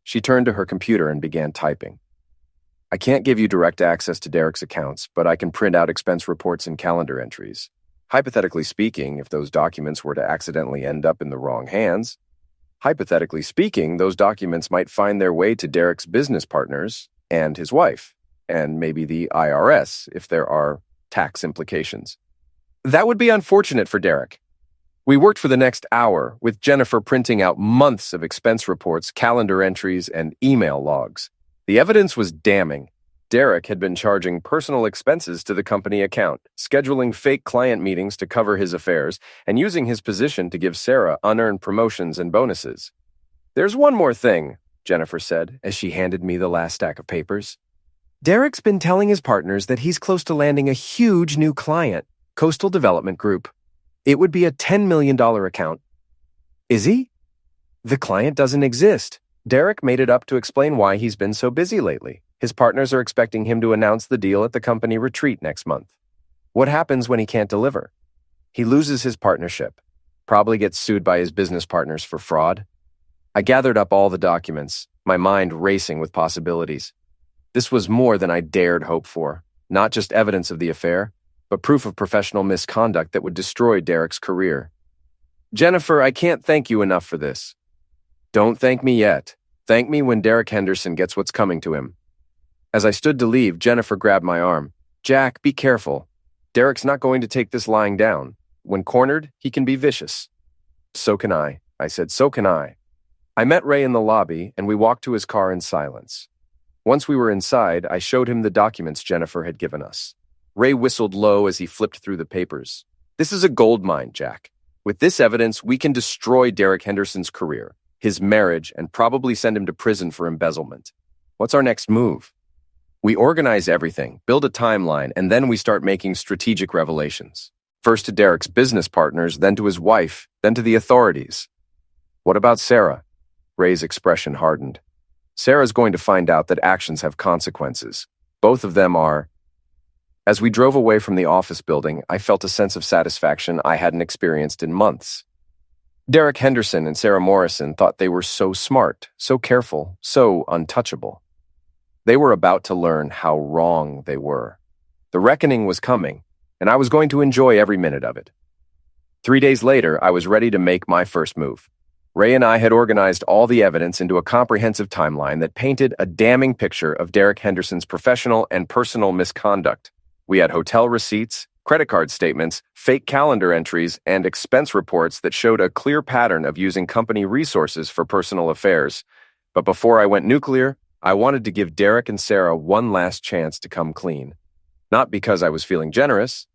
She turned to her computer and began typing. I can't give you direct access to Derek's accounts, but I can print out expense reports and calendar entries. Hypothetically speaking, if those documents were to accidentally end up in the wrong hands, hypothetically speaking, those documents might find their way to Derek's business partners and his wife, and maybe the IRS if there are tax implications. That would be unfortunate for Derek. We worked for the next hour, with Jennifer printing out months of expense reports, calendar entries, and email logs. The evidence was damning. Derek had been charging personal expenses to the company account, scheduling fake client meetings to cover his affairs, and using his position to give Sarah unearned promotions and bonuses. There's one more thing, Jennifer said, as she handed me the last stack of papers. Derek's been telling his partners that he's close to landing a huge new client, Coastal Development Group. It would be a $10 million account. Is he? The client doesn't exist. Derek made it up to explain why he's been so busy lately. His partners are expecting him to announce the deal at the company retreat next month. What happens when he can't deliver? He loses his partnership, probably gets sued by his business partners for fraud. I gathered up all the documents, my mind racing with possibilities. This was more than I dared hope for, not just evidence of the affair, but proof of professional misconduct that would destroy Derek's career. Jennifer, I can't thank you enough for this. Don't thank me yet. Thank me when Derek Henderson gets what's coming to him. As I stood to leave, Jennifer grabbed my arm. Jack, be careful. Derek's not going to take this lying down. When cornered, he can be vicious. So can I said, so can I. I met Ray in the lobby, and we walked to his car in silence. Once we were inside, I showed him the documents Jennifer had given us. Ray whistled low as he flipped through the papers. This is a gold mine, Jack. With this evidence, we can destroy Derek Henderson's career, his marriage, and probably send him to prison for embezzlement. What's our next move? We organize everything, build a timeline, and then we start making strategic revelations. First to Derek's business partners, then to his wife, then to the authorities. What about Sarah? Ray's expression hardened. Sarah's going to find out that actions have consequences. Both of them are. As we drove away from the office building, I felt a sense of satisfaction I hadn't experienced in months. Derek Henderson and Sarah Morrison thought they were so smart, so careful, so untouchable. They were about to learn how wrong they were. The reckoning was coming, and I was going to enjoy every minute of it. 3 days later, I was ready to make my first move. Ray and I had organized all the evidence into a comprehensive timeline that painted a damning picture of Derek Henderson's professional and personal misconduct. We had hotel receipts, credit card statements, fake calendar entries, and expense reports that showed a clear pattern of using company resources for personal affairs. But before I went nuclear, I wanted to give Derek and Sarah one last chance to come clean. Not because I was feeling generous.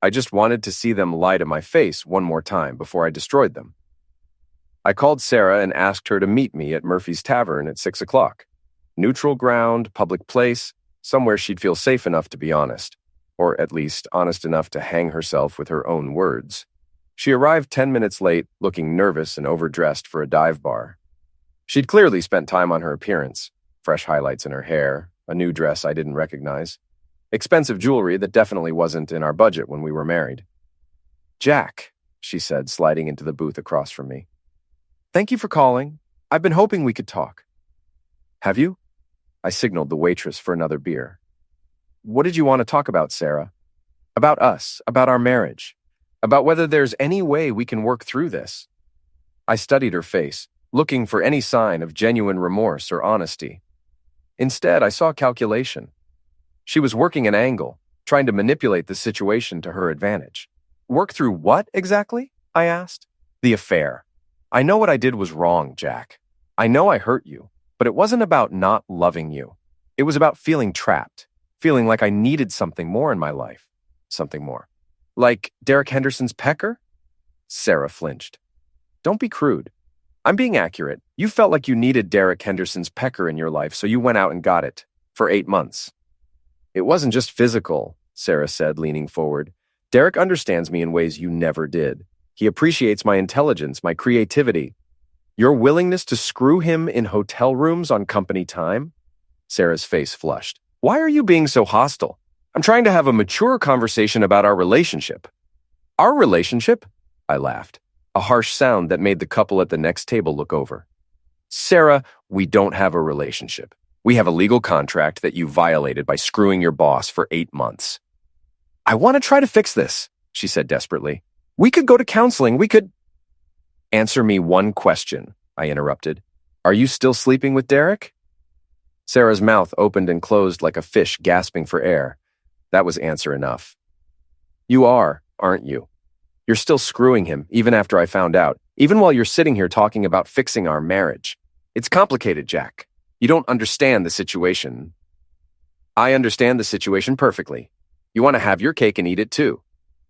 I just wanted to see them lie to my face one more time before I destroyed them. I called Sarah and asked her to meet me at Murphy's Tavern at 6 o'clock. Neutral ground, public place, somewhere she'd feel safe enough to be honest. Or at least honest enough to hang herself with her own words. She arrived 10 minutes late, looking nervous and overdressed for a dive bar. She'd clearly spent time on her appearance. Fresh highlights in her hair, a new dress I didn't recognize, expensive jewelry that definitely wasn't in our budget when we were married. Jack, she said, sliding into the booth across from me. Thank you for calling. I've been hoping we could talk. Have you? I signaled the waitress for another beer. What did you want to talk about, Sarah? About us, about our marriage, about whether there's any way we can work through this. I studied her face, looking for any sign of genuine remorse or honesty. Instead, I saw calculation. She was working an angle, trying to manipulate the situation to her advantage. Work through what exactly? I asked. The affair. I know what I did was wrong, Jack. I know I hurt you, but it wasn't about not loving you. It was about feeling trapped, feeling like I needed something more in my life. Something more. Like Derek Henderson's pecker? Sarah flinched. Don't be crude. I'm being accurate. You felt like you needed Derek Henderson's pecker in your life, so you went out and got it. For 8 months. It wasn't just physical, Sarah said, leaning forward. Derek understands me in ways you never did. He appreciates my intelligence, my creativity. Your willingness to screw him in hotel rooms on company time? Sarah's face flushed. Why are you being so hostile? I'm trying to have a mature conversation about our relationship. Our relationship? I laughed, a harsh sound that made the couple at the next table look over. Sarah, we don't have a relationship. We have a legal contract that you violated by screwing your boss for 8 months. I want to try to fix this, she said desperately. We could go to counseling. We could... Answer me one question, I interrupted. Are you still sleeping with Derek? Sarah's mouth opened and closed like a fish gasping for air. That was answer enough. You are, aren't you? You're still screwing him, even after I found out, even while you're sitting here talking about fixing our marriage. It's complicated, Jack. You don't understand the situation. I understand the situation perfectly. You want to have your cake and eat it too.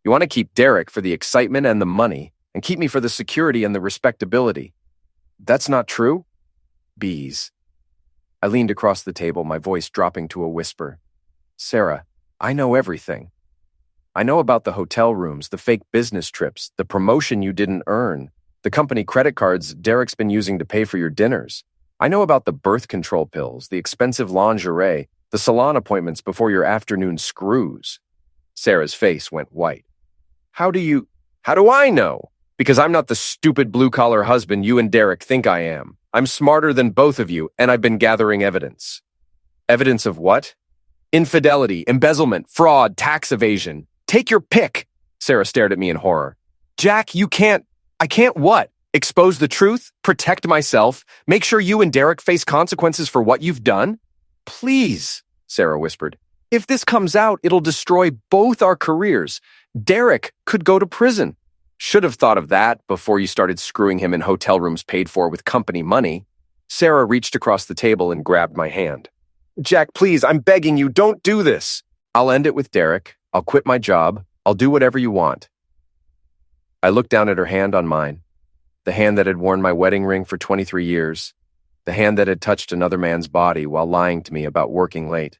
You want to keep Derek for the excitement and the money, and keep me for the security and the respectability. That's not true? Bees. I leaned across the table, my voice dropping to a whisper. Sarah, I know everything. I know about the hotel rooms, the fake business trips, the promotion you didn't earn, the company credit cards Derek's been using to pay for your dinners. I know about the birth control pills, the expensive lingerie, the salon appointments before your afternoon screws. Sarah's face went white. How do I know? Because I'm not the stupid blue-collar husband you and Derek think I am. I'm smarter than both of you, and I've been gathering evidence. Evidence of what? Infidelity, embezzlement, fraud, tax evasion. Take your pick. Sarah stared at me in horror. Jack, I can't what? Expose the truth? Protect myself? Make sure you and Derek face consequences for what you've done? Please, Sarah whispered. If this comes out, it'll destroy both our careers. Derek could go to prison. Should have thought of that before you started screwing him in hotel rooms paid for with company money. Sarah reached across the table and grabbed my hand. Jack, please, I'm begging you, don't do this. I'll end it with Derek. I'll quit my job. I'll do whatever you want. I looked down at her hand on mine, the hand that had worn my wedding ring for 23 years, the hand that had touched another man's body while lying to me about working late.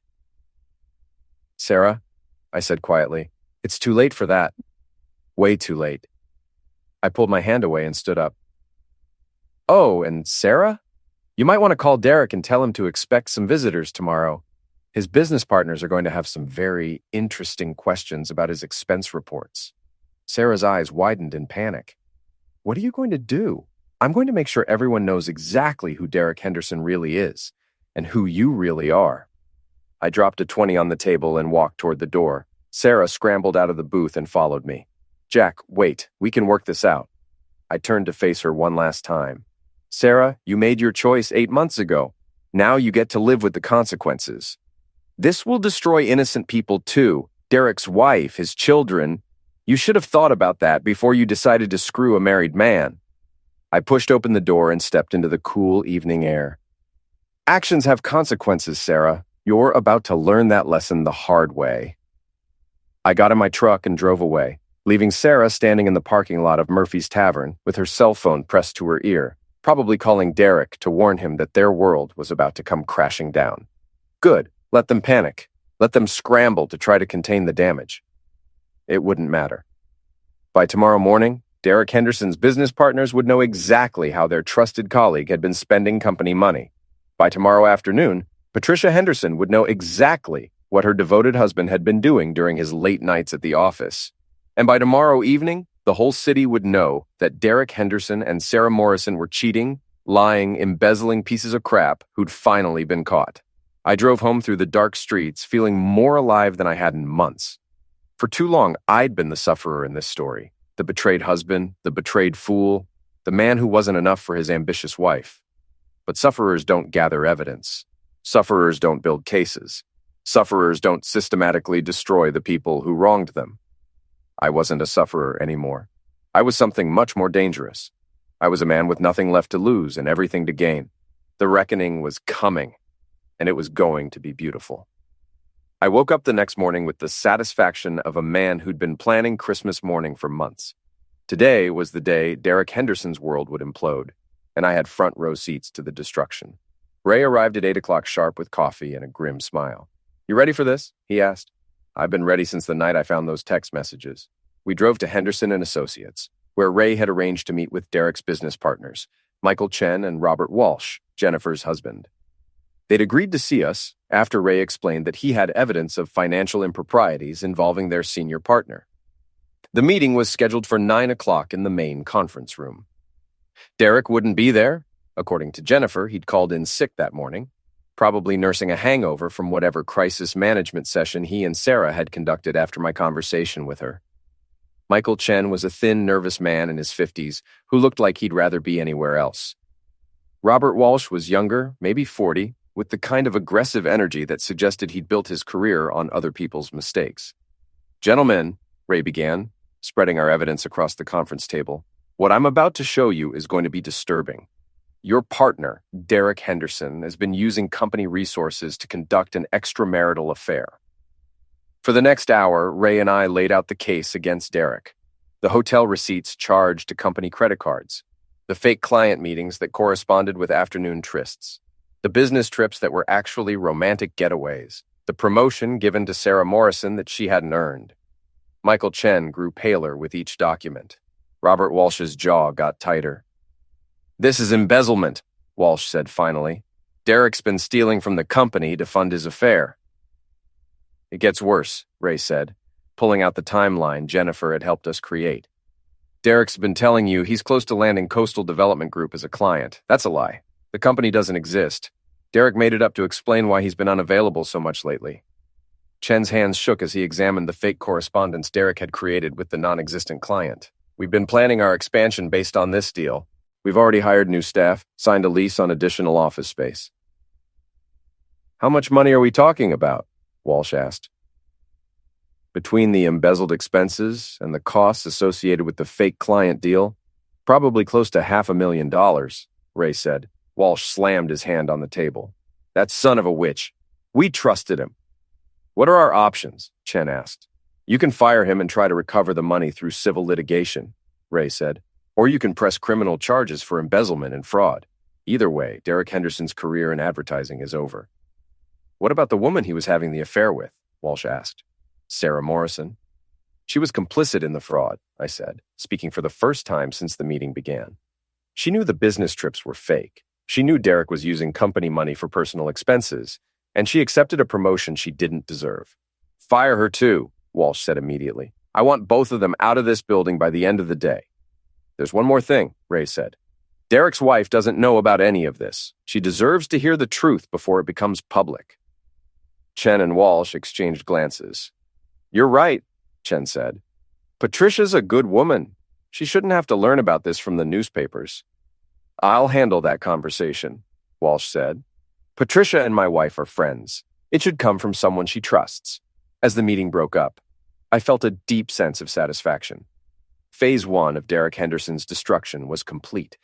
Sarah, I said quietly, it's too late for that. Way too late. I pulled my hand away and stood up. Oh, and Sarah? You might want to call Derek and tell him to expect some visitors tomorrow. His business partners are going to have some very interesting questions about his expense reports. Sarah's eyes widened in panic. What are you going to do? I'm going to make sure everyone knows exactly who Derek Henderson really is and who you really are. I dropped a 20 on the table and walked toward the door. Sarah scrambled out of the booth and followed me. Jack, wait, we can work this out. I turned to face her one last time. Sarah, you made your choice 8 months ago. Now you get to live with the consequences. This will destroy innocent people too. Derek's wife, his children. You should have thought about that before you decided to screw a married man. I pushed open the door and stepped into the cool evening air. Actions have consequences, Sarah. You're about to learn that lesson the hard way. I got in my truck and drove away, leaving Sarah standing in the parking lot of Murphy's Tavern with her cell phone pressed to her ear, probably calling Derek to warn him that their world was about to come crashing down. Good. Let them panic. Let them scramble to try to contain the damage. It wouldn't matter. By tomorrow morning, Derek Henderson's business partners would know exactly how their trusted colleague had been spending company money. By tomorrow afternoon, Patricia Henderson would know exactly what her devoted husband had been doing during his late nights at the office. And by tomorrow evening, the whole city would know that Derek Henderson and Sarah Morrison were cheating, lying, embezzling pieces of crap who'd finally been caught. I drove home through the dark streets, feeling more alive than I had in months. For too long, I'd been the sufferer in this story, the betrayed husband, the betrayed fool, the man who wasn't enough for his ambitious wife. But sufferers don't gather evidence. Sufferers don't build cases. Sufferers don't systematically destroy the people who wronged them. I wasn't a sufferer anymore. I was something much more dangerous. I was a man with nothing left to lose and everything to gain. The reckoning was coming, and it was going to be beautiful. I woke up the next morning with the satisfaction of a man who'd been planning Christmas morning for months. Today was the day Derek Henderson's world would implode, and I had front row seats to the destruction. Ray arrived at 8 o'clock sharp with coffee and a grim smile. "You ready for this?" he asked. "I've been ready since the night I found those text messages." We drove to Henderson and Associates, where Ray had arranged to meet with Derek's business partners, Michael Chen and Robert Walsh, Jennifer's husband. They'd agreed to see us after Ray explained that he had evidence of financial improprieties involving their senior partner. The meeting was scheduled for 9 o'clock in the main conference room. Derek wouldn't be there. According to Jennifer, he'd called in sick that morning, probably nursing a hangover from whatever crisis management session he and Sarah had conducted after my conversation with her. Michael Chen was a thin, nervous man in his 50s who looked like he'd rather be anywhere else. Robert Walsh was younger, maybe 40, with the kind of aggressive energy that suggested he'd built his career on other people's mistakes. "Gentlemen," Ray began, spreading our evidence across the conference table, "what I'm about to show you is going to be disturbing. Your partner, Derek Henderson, has been using company resources to conduct an extramarital affair." For the next hour, Ray and I laid out the case against Derek. The hotel receipts charged to company credit cards, the fake client meetings that corresponded with afternoon trysts, the business trips that were actually romantic getaways, the promotion given to Sarah Morrison that she hadn't earned. Michael Chen grew paler with each document. Robert Walsh's jaw got tighter. "This is embezzlement," Walsh said finally. "Derek's been stealing from the company to fund his affair." "It gets worse," Ray said, pulling out the timeline Jennifer had helped us create. "Derek's been telling you he's close to landing Coastal Development Group as a client. That's a lie. The company doesn't exist. Derek made it up to explain why he's been unavailable so much lately." Chen's hands shook as he examined the fake correspondence Derek had created with the non-existent client. "We've been planning our expansion based on this deal. We've already hired new staff, signed a lease on additional office space." "How much money are we talking about?" Walsh asked. "Between the embezzled expenses and the costs associated with the fake client deal, probably close to $500,000, Ray said. Walsh slammed his hand on the table. "That son of a witch. We trusted him." "What are our options?" Chen asked. "You can fire him and try to recover the money through civil litigation," Ray said. "Or you can press criminal charges for embezzlement and fraud. Either way, Derek Henderson's career in advertising is over." "What about the woman he was having the affair with?" Walsh asked. "Sarah Morrison." "She was complicit in the fraud," I said, speaking for the first time since the meeting began. "She knew the business trips were fake. She knew Derek was using company money for personal expenses, and she accepted a promotion she didn't deserve." "Fire her too," Walsh said immediately. "I want both of them out of this building by the end of the day." "There's one more thing," Ray said. "Derek's wife doesn't know about any of this. She deserves to hear the truth before it becomes public." Chen and Walsh exchanged glances. "You're right," Chen said. "Patricia's a good woman. She shouldn't have to learn about this from the newspapers." "I'll handle that conversation," Walsh said. "Patricia and my wife are friends. It should come from someone she trusts." As the meeting broke up, I felt a deep sense of satisfaction. Phase 1 of Derek Henderson's destruction was complete.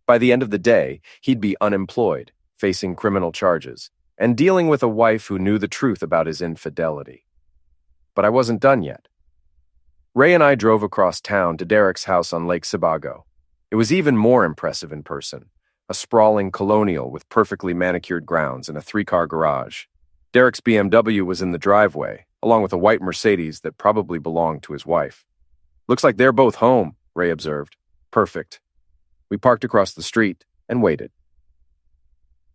By the end of the day, he'd be unemployed, facing criminal charges, and dealing with a wife who knew the truth about his infidelity. But I wasn't done yet. Ray and I drove across town to Derek's house on Lake Sebago. It was even more impressive in person, a sprawling colonial with perfectly manicured grounds and a 3-car garage. Derek's BMW was in the driveway, along with a white Mercedes that probably belonged to his wife. "Looks like they're both home," Ray observed. "Perfect." We parked across the street and waited.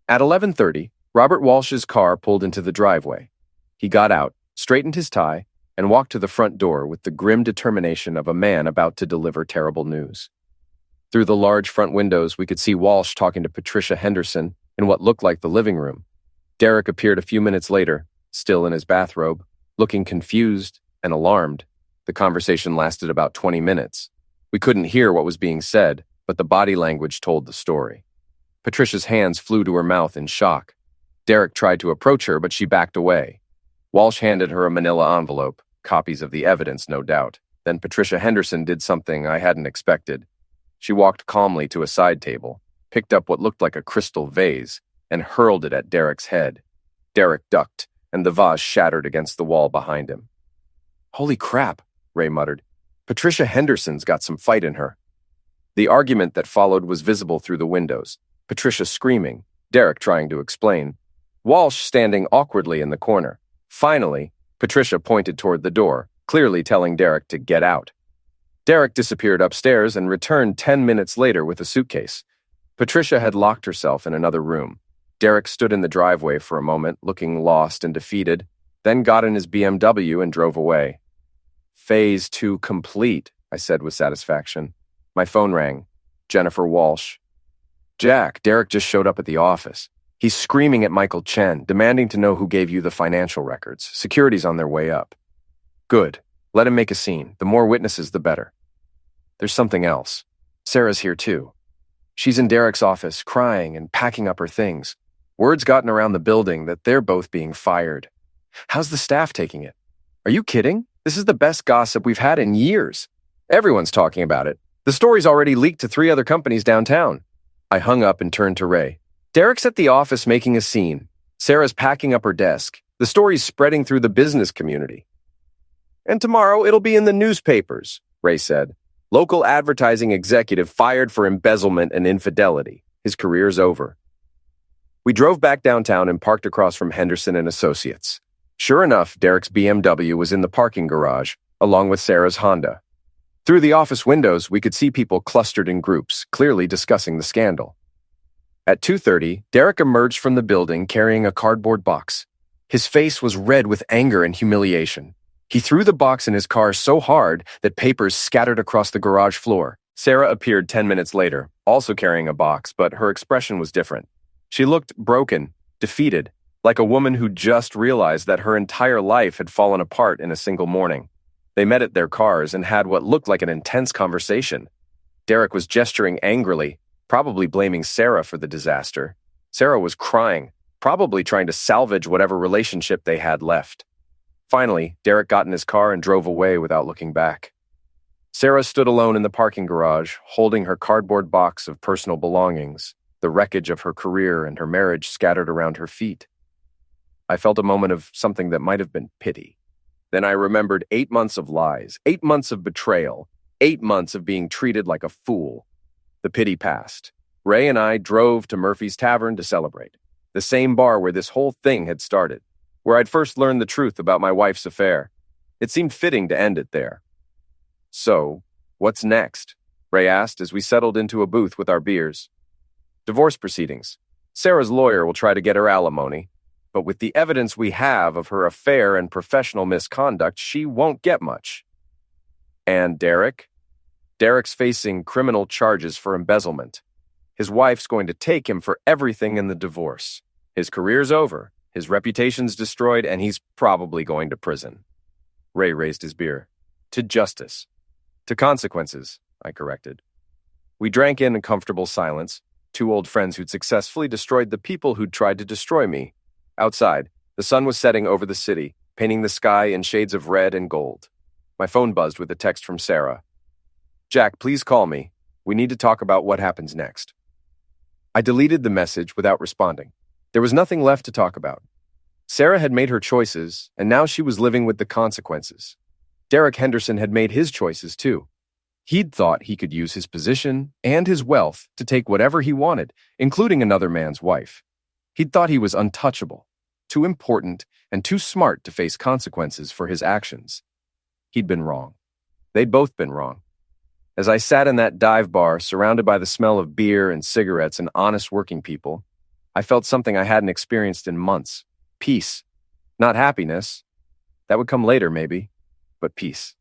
At 11:30, Robert Walsh's car pulled into the driveway. He got out, straightened his tie, and walked to the front door with the grim determination of a man about to deliver terrible news. Through the large front windows, we could see Walsh talking to Patricia Henderson in what looked like the living room. Derek appeared a few minutes later, still in his bathrobe, looking confused and alarmed. The conversation lasted about 20 minutes. We couldn't hear what was being said, but the body language told the story. Patricia's hands flew to her mouth in shock. Derek tried to approach her, but she backed away. Walsh handed her a manila envelope, copies of the evidence, no doubt. Then Patricia Henderson did something I hadn't expected. She walked calmly to a side table, picked up what looked like a crystal vase, and hurled it at Derek's head. Derek ducked, and the vase shattered against the wall behind him. "Holy crap," Ray muttered. "Patricia Henderson's got some fight in her." The argument that followed was visible through the windows. Patricia screaming, Derek trying to explain, Walsh standing awkwardly in the corner. Finally, Patricia pointed toward the door, clearly telling Derek to get out. Derek disappeared upstairs and returned 10 minutes later with a suitcase. Patricia had locked herself in another room. Derek stood in the driveway for a moment, looking lost and defeated, then got in his BMW and drove away. "Phase 2 complete," I said with satisfaction. My phone rang. Jennifer Walsh. "Jack, Derek just showed up at the office. He's screaming at Michael Chen, demanding to know who gave you the financial records. Security's on their way up." "Good. Let him make a scene. The more witnesses, the better." "There's something else. Sarah's here too. She's in Derek's office, crying and packing up her things. Word's gotten around the building that they're both being fired. How's the staff taking it? Are you kidding? This is the best gossip we've had in years. Everyone's talking about it. The story's already leaked to 3 other companies downtown." I hung up and turned to Ray. "Derek's at the office making a scene. Sarah's packing up her desk. The story's spreading through the business community." "And tomorrow it'll be in the newspapers," Ray said. "Local advertising executive fired for embezzlement and infidelity. His career's over." We drove back downtown and parked across from Henderson and Associates. Sure enough, Derek's BMW was in the parking garage, along with Sarah's Honda. Through the office windows, we could see people clustered in groups, clearly discussing the scandal. At 2:30, Derek emerged from the building carrying a cardboard box. His face was red with anger and humiliation. He threw the box in his car so hard that papers scattered across the garage floor. Sarah appeared 10 minutes later, also carrying a box, but her expression was different. She looked broken, defeated, like a woman who just realized that her entire life had fallen apart in a single morning. They met at their cars and had what looked like an intense conversation. Derek was gesturing angrily, probably blaming Sarah for the disaster. Sarah was crying, probably trying to salvage whatever relationship they had left. Finally, Derek got in his car and drove away without looking back. Sarah stood alone in the parking garage, holding her cardboard box of personal belongings, the wreckage of her career and her marriage scattered around her feet. I felt a moment of something that might have been pity. Then I remembered 8 months of lies, 8 months of betrayal, 8 months of being treated like a fool. The pity passed. Ray and I drove to Murphy's Tavern to celebrate, the same bar where this whole thing had started, where I'd first learned the truth about my wife's affair. It seemed fitting to end it there. "So, what's next?" Ray asked as we settled into a booth with our beers. "Divorce proceedings. Sarah's lawyer will try to get her alimony, but with the evidence we have of her affair and professional misconduct, she won't get much." "And Derek?" "Derek's facing criminal charges for embezzlement. His wife's going to take him for everything in the divorce. His career's over, his reputation's destroyed, and he's probably going to prison." Ray raised his beer. "To justice. To consequences," I corrected. We drank in a comfortable silence, 2 old friends who'd successfully destroyed the people who'd tried to destroy me. Outside, the sun was setting over the city, painting the sky in shades of red and gold. My phone buzzed with a text from Sarah. "Jack, please call me. We need to talk about what happens next." I deleted the message without responding. There was nothing left to talk about. Sarah had made her choices, and now she was living with the consequences. Derek Henderson had made his choices too. He'd thought he could use his position and his wealth to take whatever he wanted, including another man's wife. He'd thought he was untouchable, too important, and too smart to face consequences for his actions. He'd been wrong. They'd both been wrong. As I sat in that dive bar, surrounded by the smell of beer and cigarettes and honest working people, I felt something I hadn't experienced in months. Peace. Not happiness. That would come later, maybe, but peace.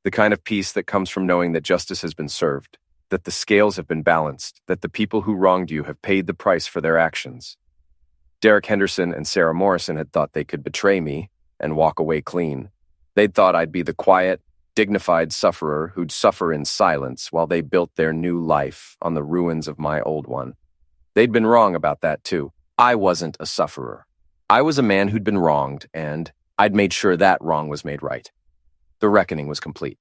The kind of peace that comes from knowing that justice has been served, that the scales have been balanced, that the people who wronged you have paid the price for their actions. Derek Henderson and Sarah Morrison had thought they could betray me and walk away clean. They'd thought I'd be the quiet, dignified sufferer who'd suffer in silence while they built their new life on the ruins of my old one. They'd been wrong about that too. I wasn't a sufferer. I was a man who'd been wronged and, I'd made sure that wrong was made right. The reckoning was complete.